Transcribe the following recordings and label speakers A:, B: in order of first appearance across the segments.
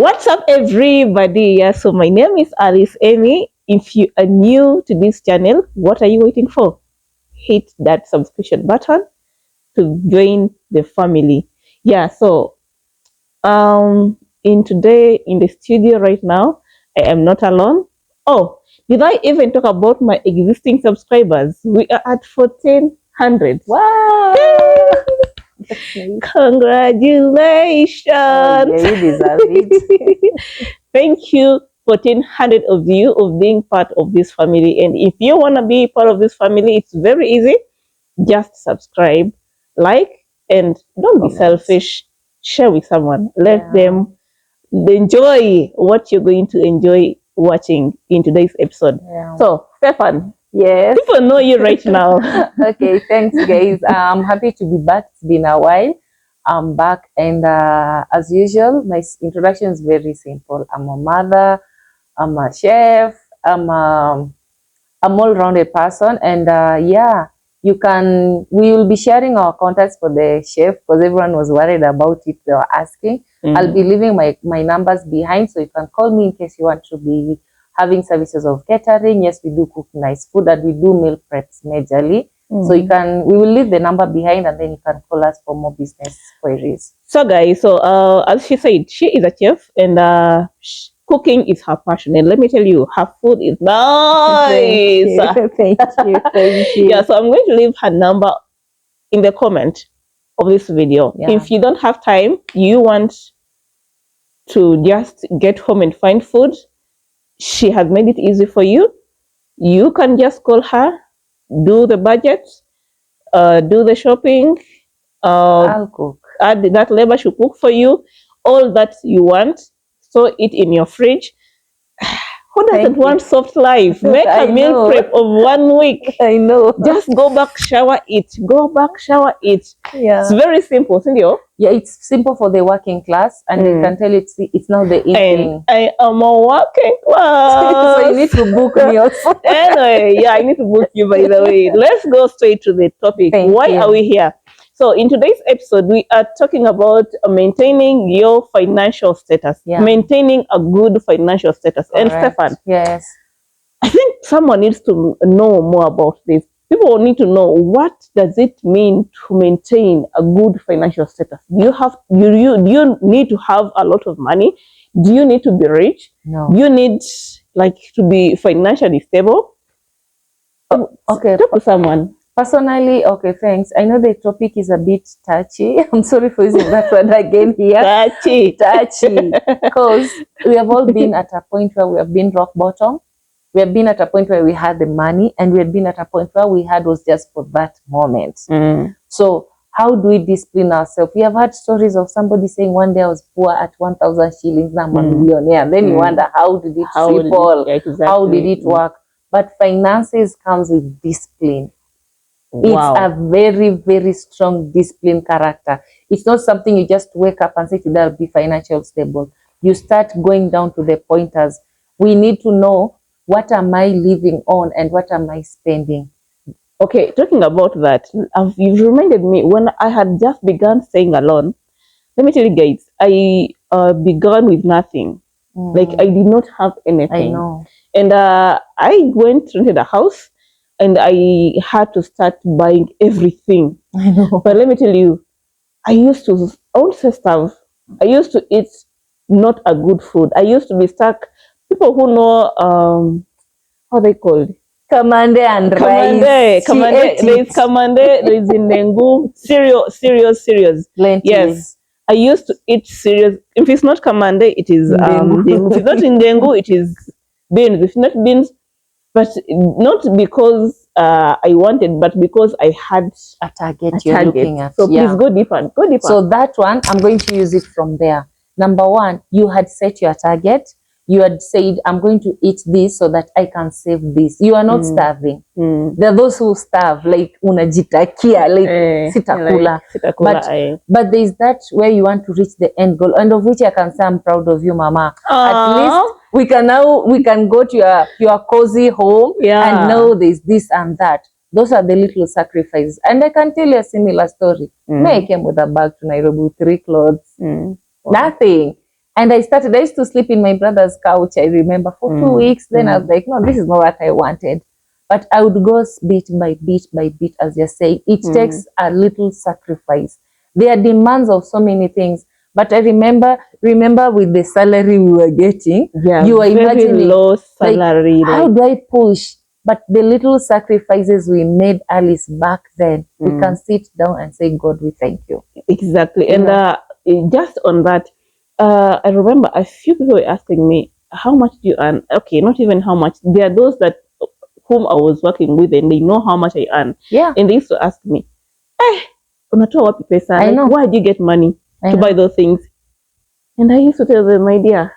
A: What's up, everybody? Yeah, so my name is Alice Amy. If you are new to this channel, what are you waiting for? Hit that subscription button to join the family. Yeah, so in the studio right now, I am not alone. Oh, did I even talk about my existing subscribers? We are at 1400.
B: Wow!
A: Congratulations!
B: Oh, yeah, you deserve it.
A: Thank you, 1400 of you, of being part of this family. And if you want to be part of this family, it's very easy. Just subscribe, like, and don't be selfish. Share with someone. Let them enjoy what you're going to enjoy watching in today's episode.
B: Yeah.
A: So, Stefan,
B: Yes.
A: people know you right now.
B: Okay, thanks, guys. I'm happy to be back. It's been a while. I'm back, and as usual, my introduction is very simple. I'm a mother. I'm a chef. I'm all-rounded person, and yeah, we will be sharing our contacts for the chef because everyone was worried about it. They were asking. I'll be leaving my numbers behind, so you can call me in case you want to be having services of catering. Yes, we do cook nice food, and we do meal preps majorly. So we will leave the number behind, and then you can call us for more business queries.
A: So guys, as she said, she is a chef, and cooking is her passion. And let me tell you, her food is nice.
B: Thank you. Thank you.
A: Yeah, so I'm going to leave her number in the comment of this video.
B: Yeah.
A: If you don't have time, you want to just get home and find food, she has made it easy for you. You can just call her, do the budget, do the shopping,
B: I'll cook.
A: add that labor, should cook for you all that you want. Store it in your fridge. Who doesn't want soft life? Make a meal prep of 1 week.
B: I know.
A: Just go back, shower it. Go back, shower it.
B: Yeah.
A: It's very simple, isn't it?
B: Yeah, it's simple for the working class, and I can tell it's now the evening.
A: And I am a working class.
B: So you need to book me also.
A: Anyway, yeah, I need to book you, by the way. Let's go straight to the topic. Why are we here? So in today's episode, we are talking about maintaining your financial status, maintaining a good financial status. Correct. And Stefan,
B: yes,
A: I think someone needs to know more about this. People need to know, what does it mean to maintain a good financial status? Do you need to have a lot of money? Do you need to be rich?
B: No.
A: Do you need to be financially stable?
B: Okay.
A: Talk to someone.
B: Personally, okay, thanks. I know the topic is a bit touchy. I'm sorry for using that word again here.
A: Touchy.
B: Because we have all been at a point where we have been rock bottom. We have been at a point where we had the money, and we have been at a point where we had was just for that moment. So how do we discipline ourselves? We have had stories of somebody saying one day I was poor at 1,000 shillings, now I'm a millionaire. Then you wonder, how did it fall?
A: Exactly.
B: How did it work? But finances comes with discipline. Wow. It's a very, very strong discipline character. It's not something you just wake up and say today I'll be financially stable. You start going down to the pointers. We need to know, what am I living on and what am I spending?
A: Okay, talking about that, you've reminded me when I had just begun staying alone. Let me tell you guys, I began with nothing. Like, I did not have anything.
B: I know.
A: And I rented a house, and I had to start buying everything.
B: I know.
A: But let me tell you, I used to eat not a good food. I used to be stuck. People who know, how they called?
B: Kamande and rice.
A: There is kamande, there is indengu, cereals.
B: Lentils.
A: Yes. I used to eat cereals. If it's not kamande, it is dengu. If it's not indengu, it is beans. If not beans, but not because I wanted, but because I had
B: a target you're looking at.
A: So please go deeper.
B: So that one, I'm going to use it from there. Number one, you had set your target. You had said, I'm going to eat this so that I can save this. You are not starving. There are those who starve, like unajitakia, like sitakula. But there's that where you want to reach the end goal, and of which I can say I'm proud of you, Mama. At least we can go to your cozy home and know there's this and that. Those are the little sacrifices. And I can tell you a similar story. I came with a bag to Nairobi with 3 clothes. Nothing. And I used to sleep in my brother's couch, I remember, for 2 weeks. Then I was like, no, this is not what I wanted. But I would go bit by bit by bit, as you say. It takes a little sacrifice. There are demands of so many things. But I remember with the salary we were getting, you were imagining
A: low salary.
B: Like, how do I push? But the little sacrifices we made, Alice, back then, we can sit down and say, God, we thank you.
A: Exactly. And just on that, I remember a few people were asking me, how much do you earn? Okay, not even how much. There are those that whom I was working with and they know how much I earn.
B: Yeah.
A: And they used to ask me, unatoa wapi pesa?
B: I know.
A: Why do you get money to buy those things? And I used to tell them, my dear,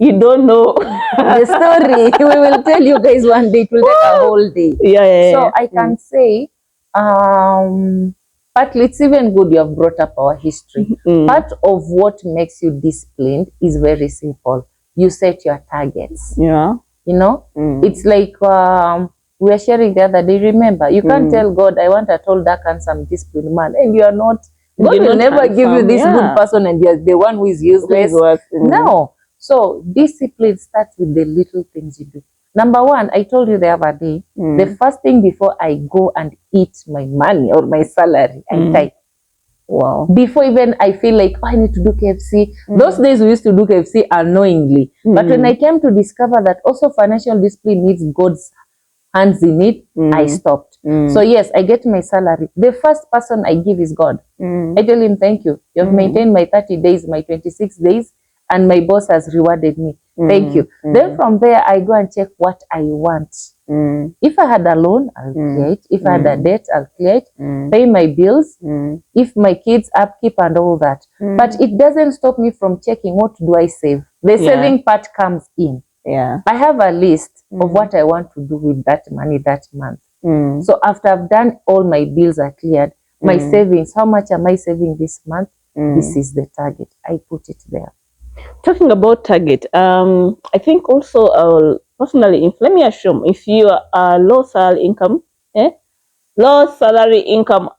A: you don't know
B: the story. We will tell you guys one day. It will take a whole day. So I can say, partly it's even good you have brought up our history. Part of what makes you disciplined is very simple. You set your targets.
A: Yeah.
B: You know, it's like we were sharing the other day. Remember, you can't tell God, I want a tall, dark, handsome, disciplined man, and you are not. God will never give you this good person, and you're the one who is useless. No. So discipline starts with the little things you do. Number one, I told you the other day, the first thing before I go and eat my money or my salary, I type.
A: Wow.
B: Before even I feel like, I need to do KFC. Those days we used to do KFC unknowingly. But when I came to discover that also financial discipline needs God's hands in it, I stopped. So yes, I get my salary. The first person I give is God. I tell him, thank you. You have maintained my 30 days, my 26 days, and my boss has rewarded me. Thank you. Then from there, I go and check what I want. If I had a loan, I'll clear it. If I had a debt, I'll clear it. Pay my bills. If my kids' upkeep and all that. But it doesn't stop me from checking what do I save. The saving part comes in.
A: Yeah.
B: I have a list of what I want to do with that money that month. So after I've done all my bills are cleared, my savings, how much am I saving this month? This is the target. I put it there.
A: Talking about target, I think also personally, let me assume if you are a low salary income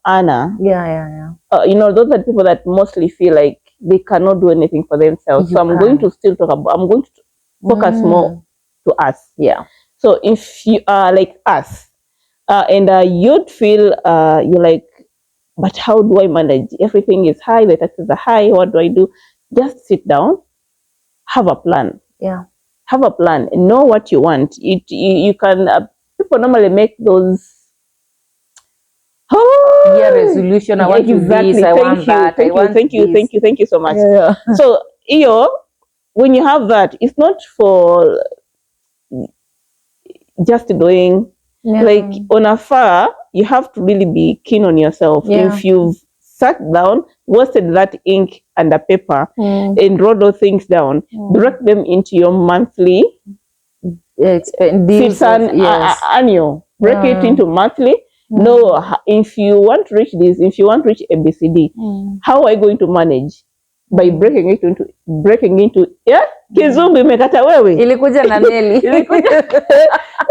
A: earner, you know, those are people that mostly feel like they cannot do anything for themselves. So I'm going to focus more to us.
B: Yeah.
A: So if you are like us, and you'd feel you're like, but how do I manage? Everything is high, the taxes are high. What do I do? Just sit down. Have a plan.
B: Yeah.
A: Have a plan. Know what you want. You can. People normally make those.
B: Resolution. I want to do this. I want that.
A: Thank you so much.
B: Yeah.
A: So, when you have that, it's not for just doing. Like on a far, you have to really be keen on yourself.
B: Yeah.
A: If you've sat down, wasted that ink and the paper, and wrote those things down, direct them into your monthly
B: expenses.
A: Annual. Break it into monthly. No, if you want to reach this, if you want to reach ABCD, how are you going to manage? By breaking into kizungu imekata wewe.
B: Ilikuja na meli.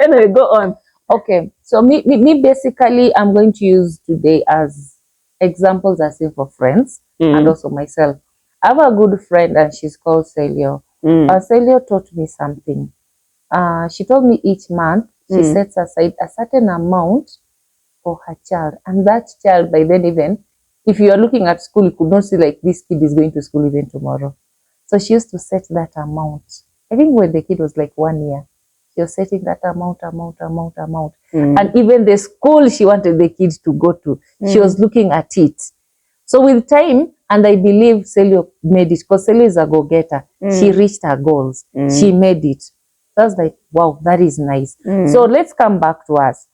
A: Anyway, go on.
B: Okay, so me basically, I'm going to use today as examples as if for friends and also myself. I have a good friend and she's called Celio. Celio taught me something. She told me each month she sets aside a certain amount for her child, and that child, by then, even if you are looking at school, you could not see like this kid is going to school even tomorrow. So she used to set that amount. I think when the kid was like 1 year, she was setting that amount. And even the school she wanted the kids to go to, she was looking at it. So with time, and I believe Celio made it, because Celio is a go-getter. She reached her goals. She made it. So I was like, wow, that is nice. So let's come back to us.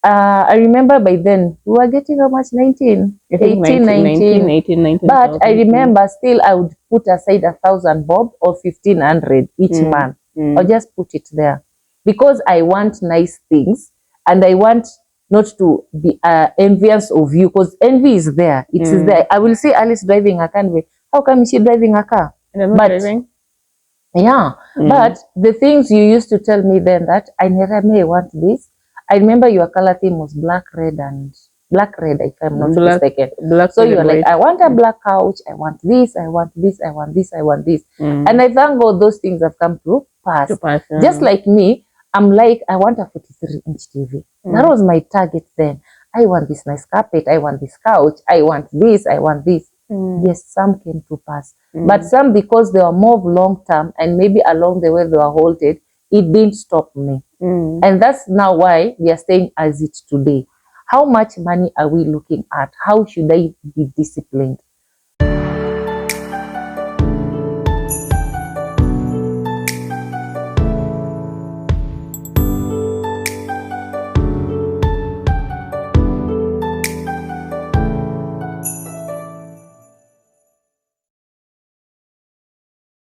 B: I remember by then, we were getting how much? 19? 18, 19. But I remember still I would put aside 1,000 bob or 1,500 each month. I'll just put it there. Because I want nice things, and I want not to be envious of you, because envy is there. It is there. I will see Alice driving a car. How come is she driving a car?
A: Driving?
B: Yeah. But the things you used to tell me then that I never may want this. I remember your color theme was black, red, and black red, if I'm not
A: Black,
B: mistaken.
A: black.
B: So
A: red,
B: you're
A: and
B: like,
A: white.
B: I want a black couch, I want this, I want this, I want this, I want this.
A: Mm.
B: And I thank God those things have come to pass.
A: To pass,
B: Just like me, I'm like, I want a 43-inch TV. That was my target then. I want this nice carpet, I want this couch, I want this, I want this. Yes, some came to pass. But some, because they were more long term and maybe along the way they were halted, it didn't stop me. And that's now why we are staying as it today. How much money are we looking at? How should I be disciplined?